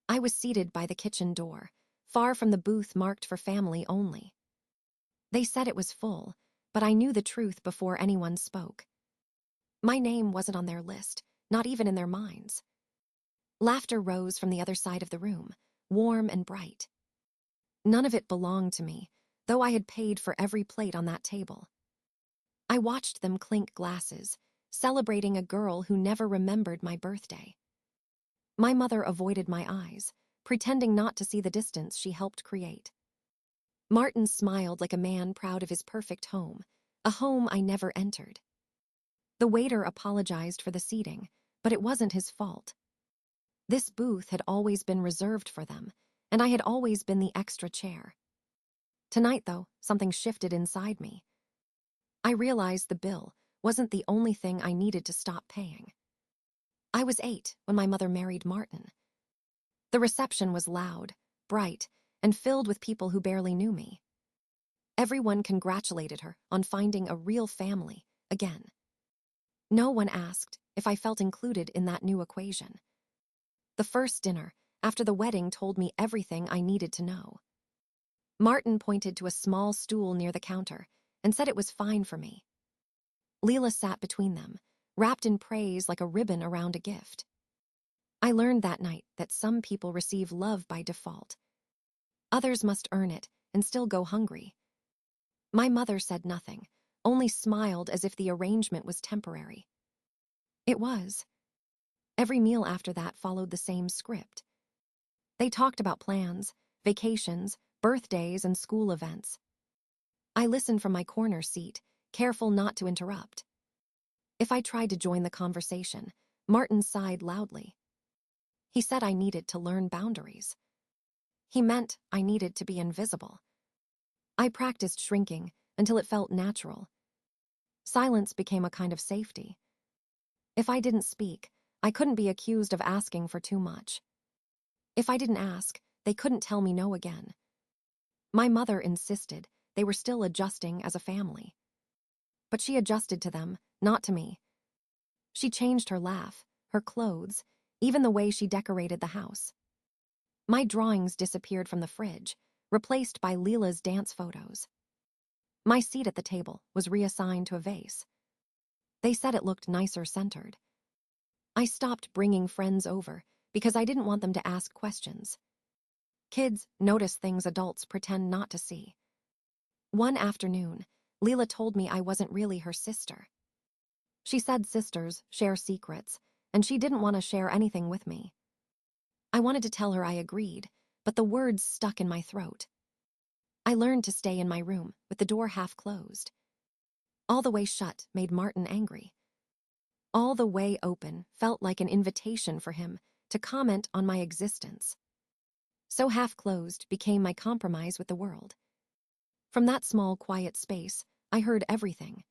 I was seated by the kitchen door, far from the booth marked for family only. They said it was full, but I knew the truth before anyone spoke. My name wasn't on their list, not even in their minds. Laughter rose from the other side of the room, warm and bright. None of it belonged to me, though I had paid for every plate on that table. I watched them clink glasses, celebrating a girl who never remembered my birthday. My mother avoided my eyes, pretending not to see the distance she helped create. Martin smiled like a man proud of his perfect home, a home I never entered. The waiter apologized for the seating, but it wasn't his fault. This booth had always been reserved for them, and I had always been the extra chair. Tonight, though, something shifted inside me. I realized the bill wasn't the only thing I needed to stop paying. I was 8 when my mother married Martin. The reception was loud, bright, and filled with people who barely knew me. Everyone congratulated her on finding a real family again. No one asked if I felt included in that new equation. The first dinner, after the wedding, told me everything I needed to know. Martin pointed to a small stool near the counter and said it was fine for me. Lila sat between them, wrapped in praise like a ribbon around a gift. I learned that night that some people receive love by default. Others must earn it and still go hungry. My mother said nothing, only smiled as if the arrangement was temporary. It was. Every meal after that followed the same script. They talked about plans, vacations, birthdays, and school events. I listened from my corner seat, careful not to interrupt. If I tried to join the conversation, Martin sighed loudly. He said I needed to learn boundaries. He meant I needed to be invisible. I practiced shrinking until it felt natural. Silence became a kind of safety. If I didn't speak, I couldn't be accused of asking for too much. If I didn't ask, they couldn't tell me no again. My mother insisted they were still adjusting as a family. But she adjusted to them, not to me. She changed her laugh, her clothes, even the way she decorated the house. My drawings disappeared from the fridge, replaced by Lila's dance photos. My seat at the table was reassigned to a vase. They said it looked nicer centered. I stopped bringing friends over because I didn't want them to ask questions. Kids notice things adults pretend not to see. One afternoon, Lila told me I wasn't really her sister. She said sisters share secrets, and she didn't want to share anything with me. I wanted to tell her I agreed, but the words stuck in my throat. I learned to stay in my room with the door half closed. All the way shut made Martin angry. All the way open felt like an invitation for him to comment on my existence. So half-closed became my compromise with the world. From that small, quiet space, I heard everything.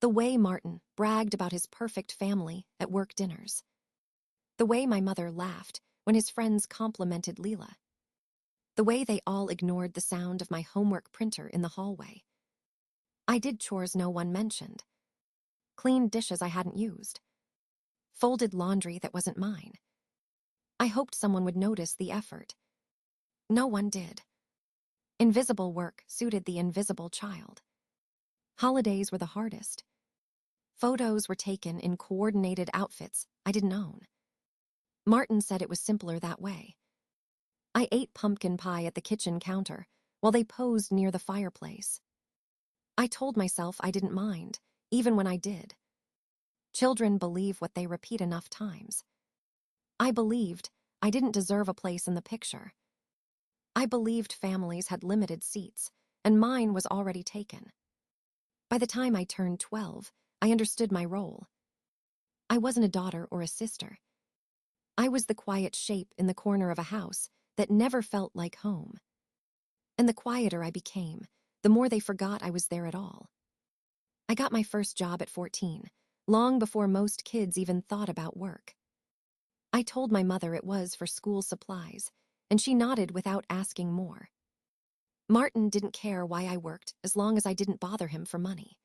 The way Martin bragged about his perfect family at work dinners. The way my mother laughed when his friends complimented Lila. The way they all ignored the sound of my homework printer in the hallway. I did chores no one mentioned. Cleaned dishes I hadn't used. Folded laundry that wasn't mine. I hoped someone would notice the effort. No one did. Invisible work suited the invisible child. Holidays were the hardest. Photos were taken in coordinated outfits I didn't own. Martin said it was simpler that way. I ate pumpkin pie at the kitchen counter while they posed near the fireplace. I told myself I didn't mind, even when I did. Children believe what they repeat enough times. I believed I didn't deserve a place in the picture. I believed families had limited seats, and mine was already taken. By the time I turned 12, I understood my role. I wasn't a daughter or a sister. I was the quiet shape in the corner of a house that never felt like home. And the quieter I became, the more they forgot I was there at all. I got my first job at 14, long before most kids even thought about work. I told my mother it was for school supplies, and she nodded without asking more. Martin didn't care why I worked as long as I didn't bother him for money.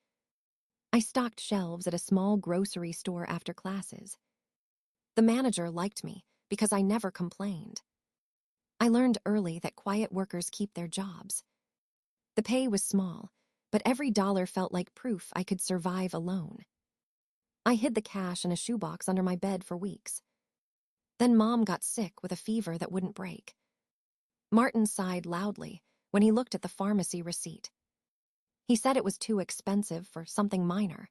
I stocked shelves at a small grocery store after classes. The manager liked me because I never complained. I learned early that quiet workers keep their jobs. The pay was small, but every dollar felt like proof I could survive alone. I hid the cash in a shoebox under my bed for weeks. Then Mom got sick with a fever that wouldn't break. Martin sighed loudly when he looked at the pharmacy receipt. He said it was too expensive for something minor.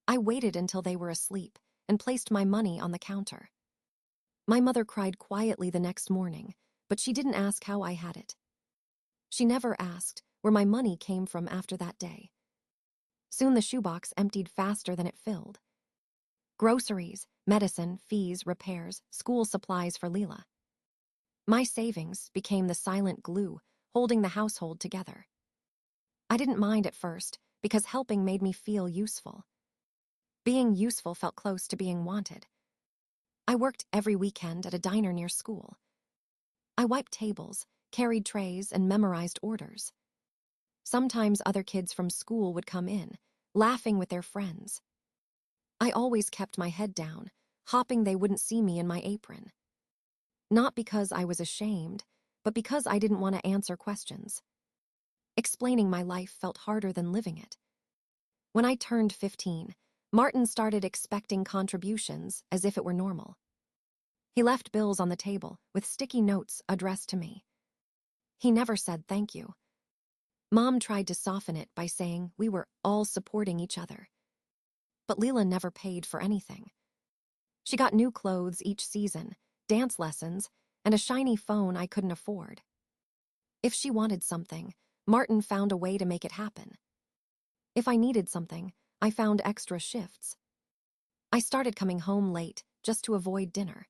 I waited until they were asleep and placed my money on the counter. My mother cried quietly the next morning, but she didn't ask how I had it. She never asked where my money came from after that day. Soon the shoebox emptied faster than it filled. Groceries, medicine, fees, repairs, school supplies for Lila. My savings became the silent glue holding the household together. I didn't mind at first because helping made me feel useful. Being useful felt close to being wanted. I worked every weekend at a diner near school. I wiped tables, carried trays, and memorized orders. Sometimes other kids from school would come in, laughing with their friends. I always kept my head down, hoping they wouldn't see me in my apron. Not because I was ashamed, but because I didn't want to answer questions. Explaining my life felt harder than living it. When I turned 15, Martin started expecting contributions as if it were normal. He left bills on the table with sticky notes addressed to me. He never said thank you. Mom tried to soften it by saying we were all supporting each other. But Lila never paid for anything. She got new clothes each season, dance lessons, and a shiny phone I couldn't afford. If she wanted something, Martin found a way to make it happen. If I needed something, I found extra shifts. I started coming home late just to avoid dinner.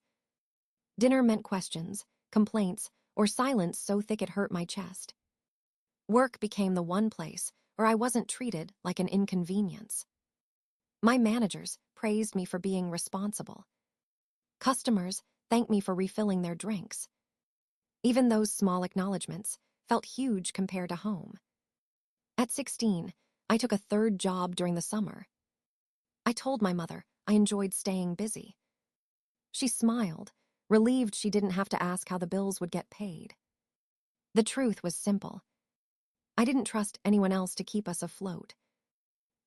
Dinner meant questions, complaints, or silence so thick it hurt my chest. Work became the one place where I wasn't treated like an inconvenience. My managers praised me for being responsible. Customers thanked me for refilling their drinks. Even those small acknowledgments felt huge compared to home. At 16, I took a third job during the summer. I told my mother I enjoyed staying busy. She smiled, relieved she didn't have to ask how the bills would get paid. The truth was simple. I didn't trust anyone else to keep us afloat.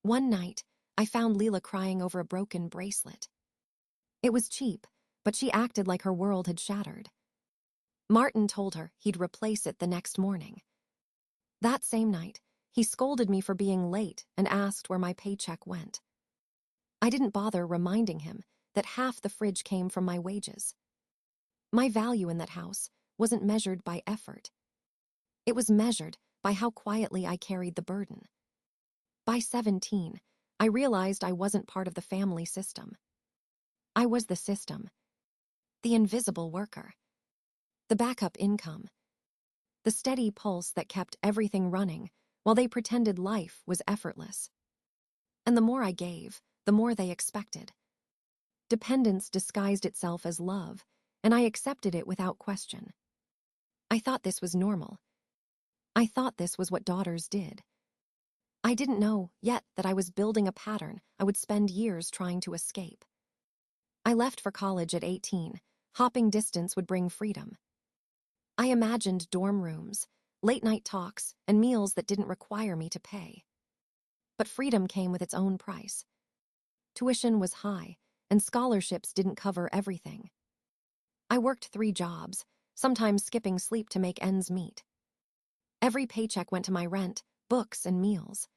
One night, I found Lila crying over a broken bracelet. It was cheap, but she acted like her world had shattered. Martin told her he'd replace it the next morning. That same night, he scolded me for being late and asked where my paycheck went. I didn't bother reminding him that half the fridge came from my wages. My value in that house wasn't measured by effort. It was measured by how quietly I carried the burden. By 17, I realized I wasn't part of the family system. I was the system, the invisible worker, the backup income, the steady pulse that kept everything running while they pretended life was effortless. And the more I gave, the more they expected. Dependence disguised itself as love, and I accepted it without question. I thought this was normal. I thought this was what daughters did. I didn't know yet that I was building a pattern I would spend years trying to escape. I left for college at 18. Hopping distance would bring freedom. I imagined dorm rooms, late-night talks, and meals that didn't require me to pay. But freedom came with its own price. Tuition was high, and scholarships didn't cover everything. I worked 3 jobs, sometimes skipping sleep to make ends meet. Every paycheck went to my rent, books, and meals.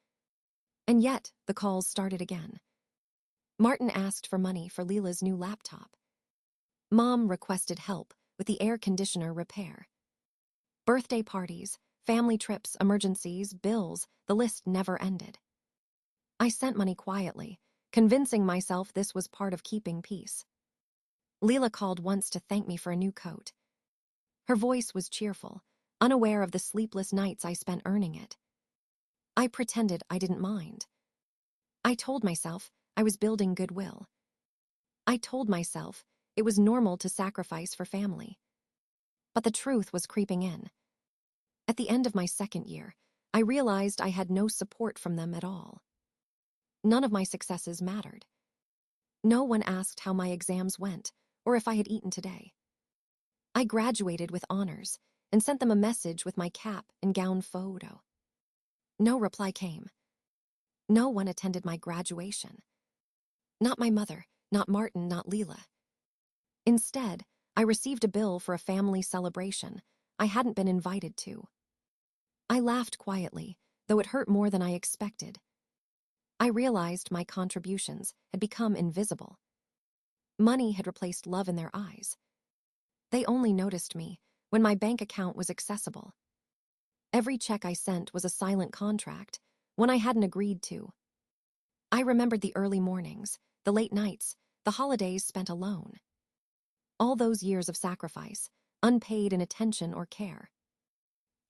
And yet, the calls started again. Martin asked for money for Lila's new laptop. Mom requested help with the air conditioner repair. Birthday parties, family trips, emergencies, bills, the list never ended. I sent money quietly, convincing myself this was part of keeping peace. Lila called once to thank me for a new coat. Her voice was cheerful, unaware of the sleepless nights I spent earning it. I pretended I didn't mind. I told myself I was building goodwill. I told myself it was normal to sacrifice for family. But the truth was creeping in. At the end of my second year, I realized I had no support from them at all. None of my successes mattered. No one asked how my exams went or if I had eaten today. I graduated with honors and sent them a message with my cap and gown photo. No reply came. No one attended my graduation. Not my mother, not Martin, not Lila. Instead, I received a bill for a family celebration I hadn't been invited to. I laughed quietly, though it hurt more than I expected. I realized my contributions had become invisible. Money had replaced love in their eyes. They only noticed me when my bank account was accessible. Every check I sent was a silent contract, one I hadn't agreed to. I remembered the early mornings, the late nights, the holidays spent alone. All those years of sacrifice, unpaid in attention or care.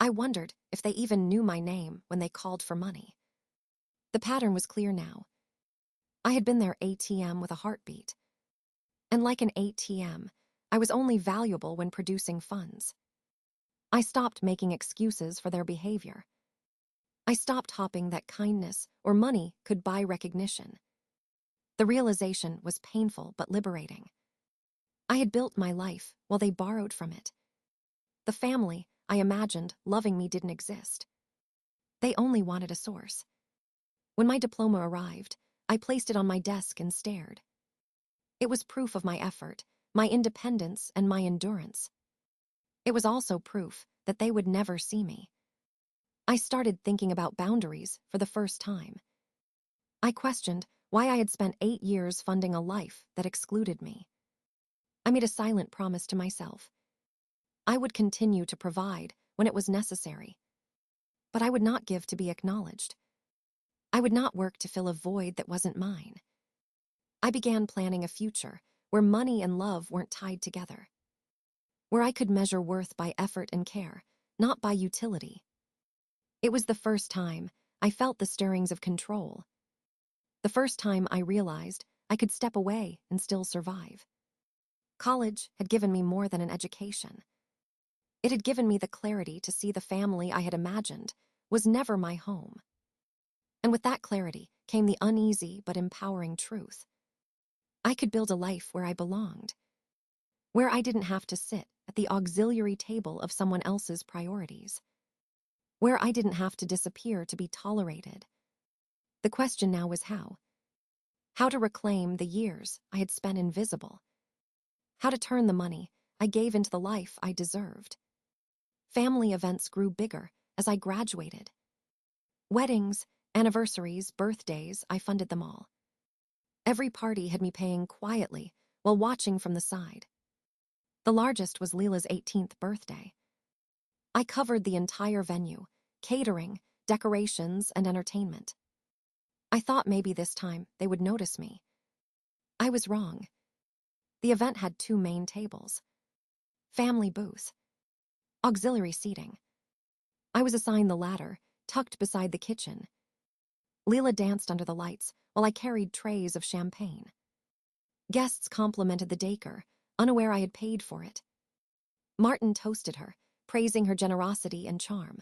I wondered if they even knew my name when they called for money. The pattern was clear now. I had been their ATM with a heartbeat. And like an ATM, I was only valuable when producing funds. I stopped making excuses for their behavior. I stopped hoping that kindness or money could buy recognition. The realization was painful but liberating. I had built my life while they borrowed from it. The family I imagined loving me didn't exist. They only wanted a source. When my diploma arrived, I placed it on my desk and stared. It was proof of my effort, my independence, and my endurance. It was also proof that they would never see me. I started thinking about boundaries for the first time. I questioned why I had spent 8 years funding a life that excluded me. I made a silent promise to myself. I would continue to provide when it was necessary. But I would not give to be acknowledged. I would not work to fill a void that wasn't mine. I began planning a future where money and love weren't tied together. Where I could measure worth by effort and care, not by utility. It was the first time I felt the stirrings of control. The first time I realized I could step away and still survive. College had given me more than an education. It had given me the clarity to see the family I had imagined was never my home. And with that clarity came the uneasy but empowering truth. I could build a life where I belonged, where I didn't have to sit at the auxiliary table of someone else's priorities, where I didn't have to disappear to be tolerated. The question now was how. How to reclaim the years I had spent invisible. How to turn the money I gave into the life I deserved. Family events grew bigger as I graduated. Weddings, anniversaries, birthdays, I funded them all. Every party had me paying quietly while watching from the side. The largest was Lila's 18th birthday. I covered the entire venue, catering, decorations, and entertainment. I thought maybe this time they would notice me. I was wrong. The event had 2 main tables. Family booth. Auxiliary seating. I was assigned the latter, tucked beside the kitchen. Lila danced under the lights while I carried trays of champagne. Guests complimented the decor, unaware I had paid for it. Martin toasted her, praising her generosity and charm.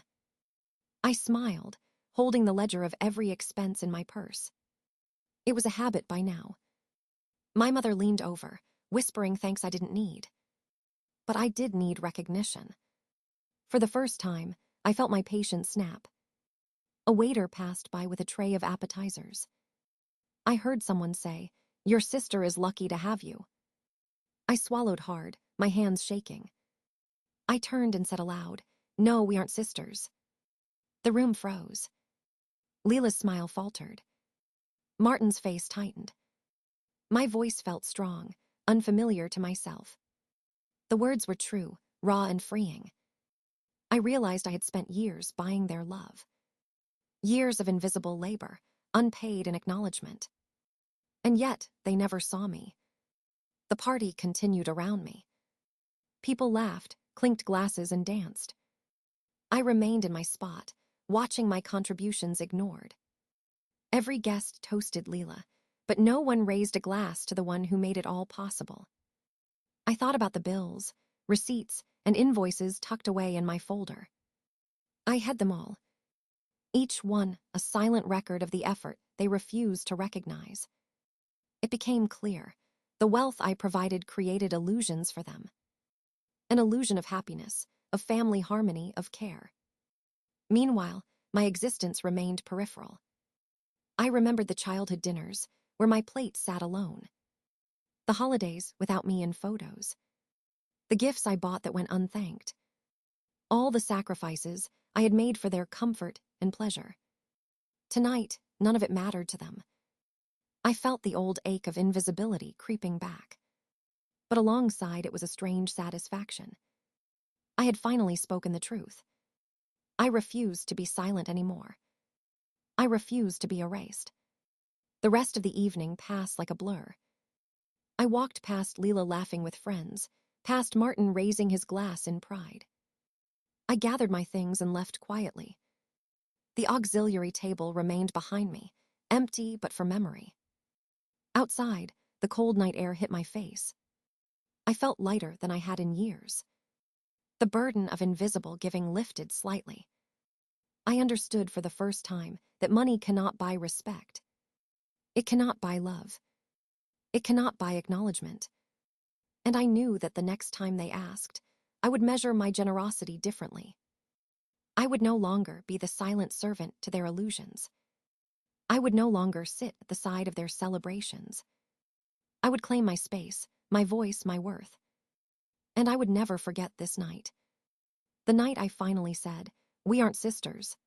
I smiled, holding the ledger of every expense in my purse. It was a habit by now. My mother leaned over, whispering thanks I didn't need. But I did need recognition. For the first time, I felt my patience snap. A waiter passed by with a tray of appetizers. I heard someone say, "Your sister is lucky to have you." I swallowed hard, my hands shaking. I turned and said aloud, "No, we aren't sisters." The room froze. Lila's smile faltered. Martin's face tightened. My voice felt strong, unfamiliar to myself. The words were true, raw and freeing. I realized I had spent years buying their love. Years of invisible labor, unpaid in acknowledgement. And yet, they never saw me. The party continued around me. People laughed, clinked glasses, and danced. I remained in my spot, watching my contributions ignored. Every guest toasted Lila, but no one raised a glass to the one who made it all possible. I thought about the bills, receipts, and invoices tucked away in my folder. I had them all. Each one a silent record of the effort they refused to recognize. It became clear. The wealth I provided created illusions for them. an illusion of happiness, of family harmony, of care. Meanwhile, my existence remained peripheral. I remembered the childhood dinners, where my plate sat alone. The holidays without me in photos. The gifts I bought that went unthanked. All the sacrifices I had made for their comfort and pleasure. Tonight, none of it mattered to them. I felt the old ache of invisibility creeping back. But alongside it was a strange satisfaction. I had finally spoken the truth. I refused to be silent anymore. I refused to be erased. The rest of the evening passed like a blur. I walked past Lila laughing with friends, past Martin raising his glass in pride. I gathered my things and left quietly. The auxiliary table remained behind me, empty but for memory. Outside, the cold night air hit my face. I felt lighter than I had in years. The burden of invisible giving lifted slightly. I understood for the first time that money cannot buy respect. It cannot buy love. It cannot buy acknowledgement. And I knew that the next time they asked, I would measure my generosity differently. I would no longer be the silent servant to their illusions. I would no longer sit at the side of their celebrations. I would claim my space, my voice, my worth. And I would never forget this night. The night I finally said, "We aren't sisters."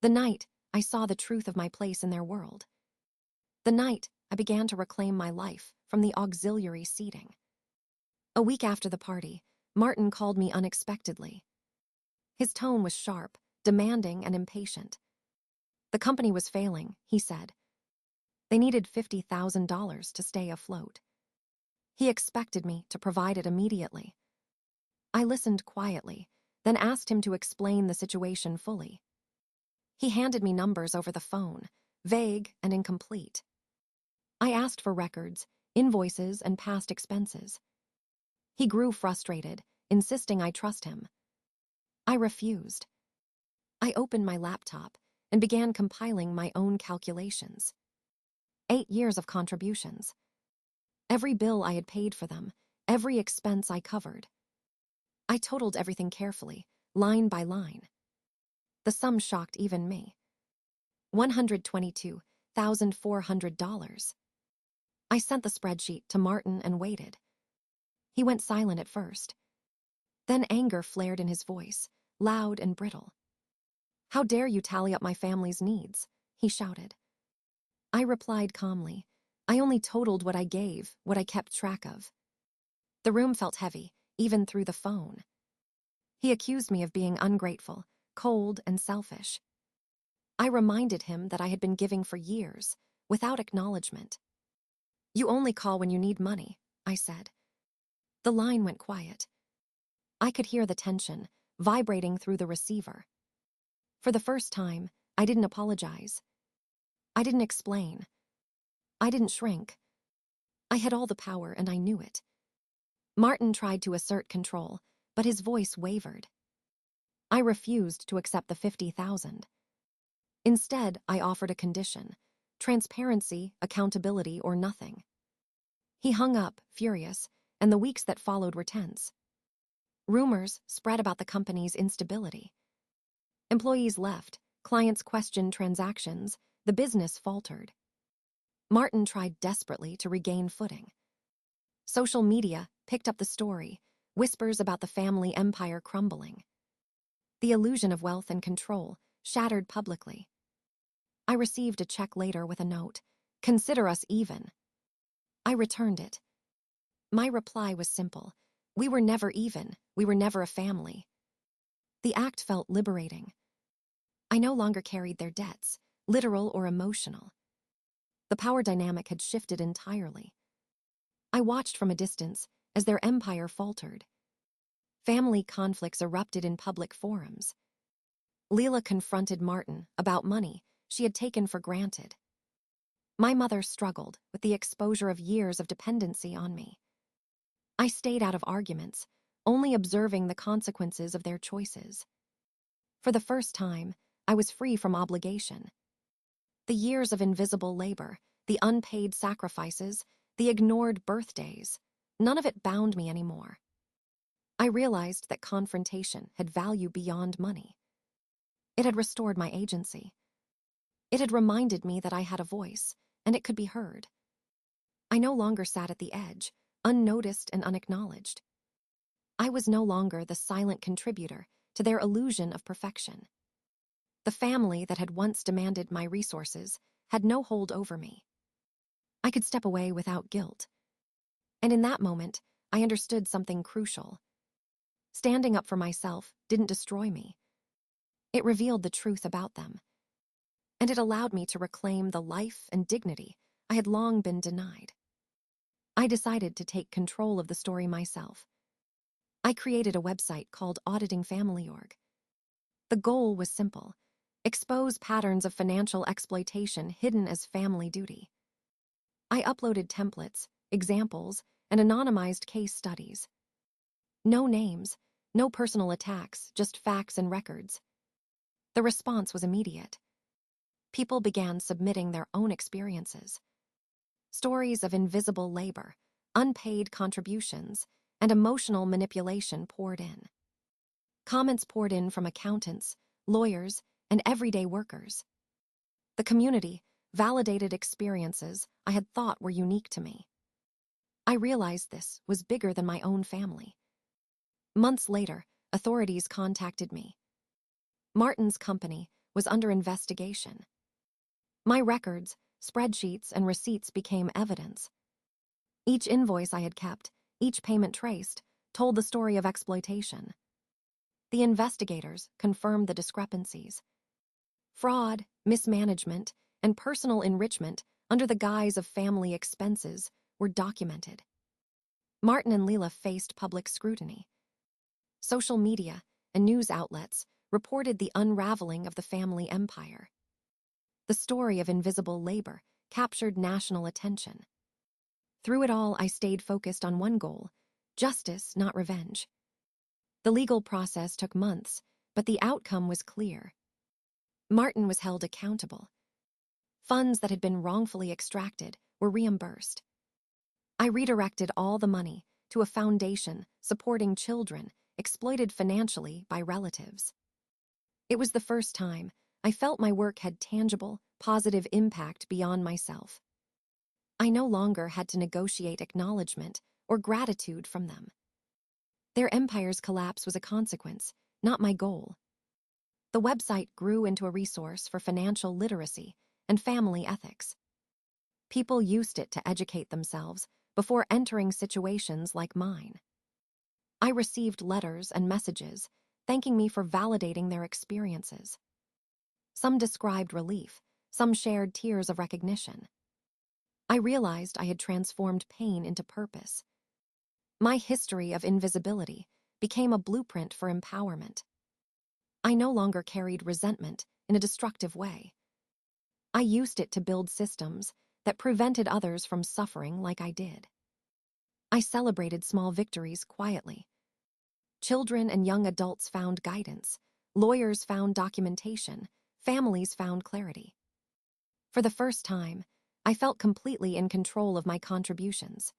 The night I saw the truth of my place in their world. The night I began to reclaim my life from the auxiliary seating. A week after the party, Martin called me unexpectedly. His tone was sharp, demanding, and impatient. The company was failing, he said. They needed $50,000 to stay afloat. He expected me to provide it immediately. I listened quietly, then asked him to explain the situation fully. He handed me numbers over the phone, vague and incomplete. I asked for records, invoices, and past expenses. He grew frustrated, insisting I trust him. I refused. I opened my laptop and began compiling my own calculations. 8 years of contributions. Every bill I had paid for them, every expense I covered. I totaled everything carefully, line by line. The sum shocked even me. $122,400. I sent the spreadsheet to Martin and waited. He went silent at first. Then anger flared in his voice, loud and brittle. "How dare you tally up my family's needs?" he shouted. I replied calmly, "I only totaled what I gave, what I kept track of." The room felt heavy, even through the phone. He accused me of being ungrateful, cold, and selfish. I reminded him that I had been giving for years, without acknowledgement. "You only call when you need money," I said. The line went quiet. I could hear the tension, vibrating through the receiver. For the first time, I didn't apologize. I didn't explain. I didn't shrink. I had all the power and I knew it. Martin tried to assert control, but his voice wavered. I refused to accept the $50,000. Instead, I offered a condition: transparency, accountability, or nothing. He hung up, furious, and the weeks that followed were tense. Rumors spread about the company's instability. Employees left, clients questioned transactions, the business faltered. Martin tried desperately to regain footing. Social media picked up the story, whispers about the family empire crumbling. The illusion of wealth and control shattered publicly. I received a check later with a note, "Consider us even." I returned it. My reply was simple: we were never even, we were never a family. The act felt liberating. I no longer carried their debts, literal or emotional. The power dynamic had shifted entirely. I watched from a distance as their empire faltered. Family conflicts erupted in public forums. Lila confronted Martin about money she had taken for granted. My mother struggled with the exposure of years of dependency on me. I stayed out of arguments, only observing the consequences of their choices. For the first time, I was free from obligation. The years of invisible labor, the unpaid sacrifices, the ignored birthdays, none of it bound me anymore. I realized that confrontation had value beyond money. It had restored my agency. It had reminded me that I had a voice, and it could be heard. I no longer sat at the edge, unnoticed and unacknowledged. I was no longer the silent contributor to their illusion of perfection. The family that had once demanded my resources had no hold over me. I could step away without guilt. And in that moment, I understood something crucial. Standing up for myself didn't destroy me. It revealed the truth about them. And it allowed me to reclaim the life and dignity I had long been denied. I decided to take control of the story myself. I created a website called Auditing Family.org. The goal was simple: expose patterns of financial exploitation hidden as family duty. I uploaded templates, examples, and anonymized case studies. No names, no personal attacks, just facts and records. The response was immediate. People began submitting their own experiences. Stories of invisible labor, unpaid contributions, and emotional manipulation poured in. Comments poured in from accountants, lawyers, and everyday workers. The community validated experiences I had thought were unique to me. I realized this was bigger than my own family. Months later, authorities contacted me. Martin's company was under investigation. My records, spreadsheets, and receipts became evidence. Each invoice I had kept, each payment traced, told the story of exploitation. The investigators confirmed the discrepancies. Fraud, mismanagement, and personal enrichment under the guise of family expenses were documented. Martin and Lila faced public scrutiny. Social media and news outlets reported the unraveling of the family empire. The story of invisible labor captured national attention. Through it all, I stayed focused on one goal: justice, not revenge. The legal process took months, but the outcome was clear. Martin was held accountable. Funds that had been wrongfully extracted were reimbursed. I redirected all the money to a foundation supporting children exploited financially by relatives. It was the first time I felt my work had tangible, positive impact beyond myself. I no longer had to negotiate acknowledgement or gratitude from them. Their empire's collapse was a consequence, not my goal. The website grew into a resource for financial literacy and family ethics. People used it to educate themselves before entering situations like mine. I received letters and messages thanking me for validating their experiences. Some described relief, some shared tears of recognition. I realized I had transformed pain into purpose. My history of invisibility became a blueprint for empowerment. I no longer carried resentment in a destructive way. I used it to build systems that prevented others from suffering like I did. I celebrated small victories quietly. Children and young adults found guidance, lawyers found documentation, families found clarity. For the first time, I felt completely in control of my contributions.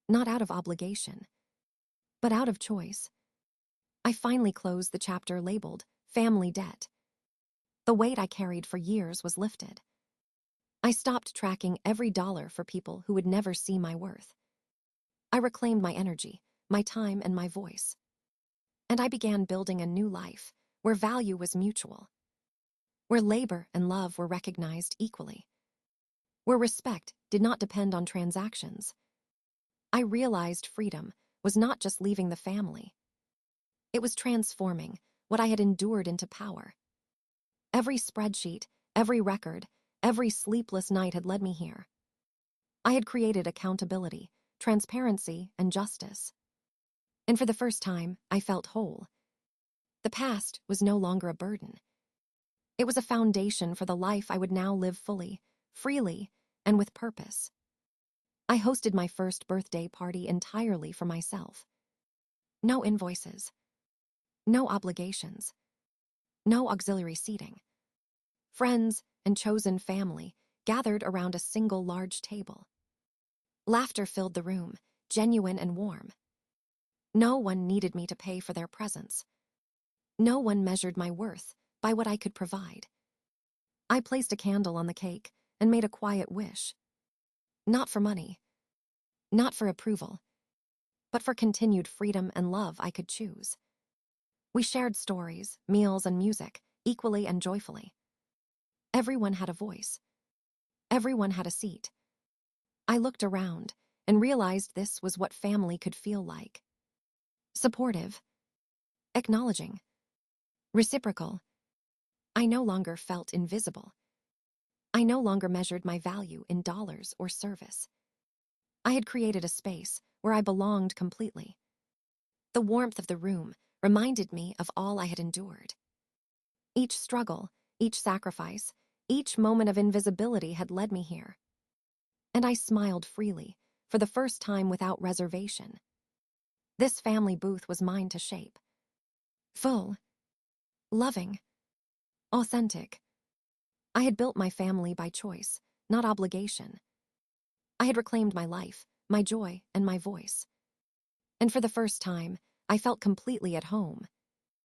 Not out of obligation, but out of choice. I finally closed the chapter labeled Family Debt. The weight I carried for years was lifted. I stopped tracking every dollar for people who would never see my worth. I reclaimed my energy, my time, and my voice. And I began building a new life where value was mutual, where labor and love were recognized equally, where respect did not depend on transactions. I realized freedom was not just leaving the family. It was transforming what I had endured into power. Every spreadsheet, every record, every sleepless night had led me here. I had created accountability, transparency, and justice. And for the first time, I felt whole. The past was no longer a burden. It was a foundation for the life I would now live fully, freely, and with purpose. I hosted my first birthday party entirely for myself. No invoices. No obligations. No auxiliary seating. Friends and chosen family gathered around a single large table. Laughter filled the room, genuine and warm. No one needed me to pay for their presence. No one measured my worth by what I could provide. I placed a candle on the cake and made a quiet wish. Not for money, not for approval, but for continued freedom and love I could choose. We shared stories, meals, and music, equally and joyfully. Everyone had a voice. Everyone had a seat. I looked around and realized this was what family could feel like. Supportive, acknowledging, reciprocal. I no longer felt invisible. I no longer measured my value in dollars or service. I had created a space where I belonged completely. The warmth of the room reminded me of all I had endured. Each struggle, each sacrifice, each moment of invisibility had led me here. And I smiled freely, for the first time without reservation. This family booth was mine to shape. Full, loving, authentic. I had built my family by choice, not obligation. I had reclaimed my life, my joy, and my voice. And for the first time, I felt completely at home,